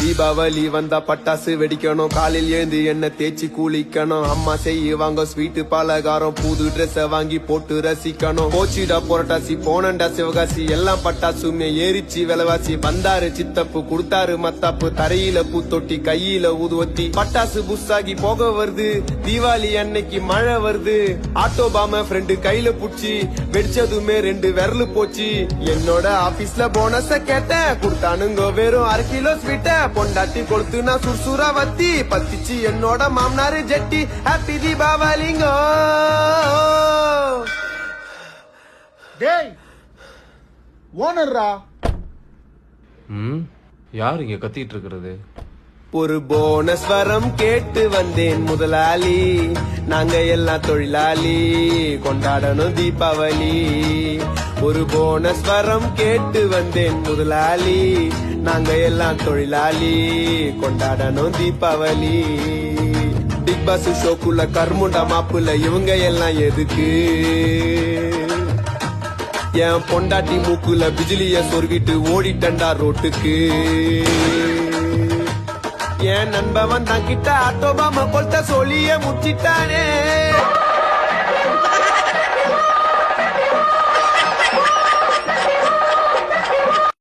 தீபாவளி வந்தா பட்டாசு வெடிக்கணும், காலில் எழுந்து என்ன தேய்ச்சி குளிக்கணும், அம்மா செய்வாங்க ஸ்வீட்டு பலகாரம், புது ட்ரெஸ் வாங்கி போட்டு ரசிக்கணும். போச்சிடா புரட்டாசி போனண்டா சிவகாசி, எல்லாம் பட்டாசுமே ஏறிச்சு விலவாசி. வந்தாரு சித்தப்பு குடுத்தாரு மத்தாப்பு, தரையில பூத்தொட்டி கையில ஊதுவத்தி, பட்டாசு புஸ்ஸாகி போக வருது, தீபாவளி அன்னைக்கு மழை வருது. ஆட்டோ பாம ஃப்ரெண்டு கையில புடிச்சு வெடிச்சதுமே 2 விரலு போச்சு. என்னோட ஆபீஸ்ல போனஸ கேட்டேன், குடுத்தானுங்க வெறும் 1/2 கிலோ ஸ்வீட்ட. பொண்டாட்டி கொளுத்து நான் சுர்சுரா வத்தி, பத்திச்சு என்னோட மாமனாரு ஜெட்டி. ஹாப்பி தீபாவளிங்க. டேய் ஓனர்ரா. யார் இங்க கத்திட்டு இருக்கிறது? ஒரு போனஸ் வரம் கேட்டு வந்தேன் முதலாளி, நாங்க எல்லாம் தொழிலாளி, கொண்டாடணும் தீபாவளி. ஒரு போனஸ் வரம் கேட்டு வந்தேன் முதலாளி, நாங்க எல்லாம் தொழிலாளி, கொண்டாடணும் தீபாவளி. பிக் பாஸ் ஷோக்குள்ள கர்முண்டா மாப்புல இவங்க எல்லாம் எதுக்கு? என் பொண்டாட்டி மூக்குல பிஜிலிய சொருகிட்டு ஓடிட்டண்டா ரோட்டுக்கு. என் நண்பன் தான் கிட்ட ஆட்டோ பாம கொல்த்த சொல்லிய முச்சிட்டானே.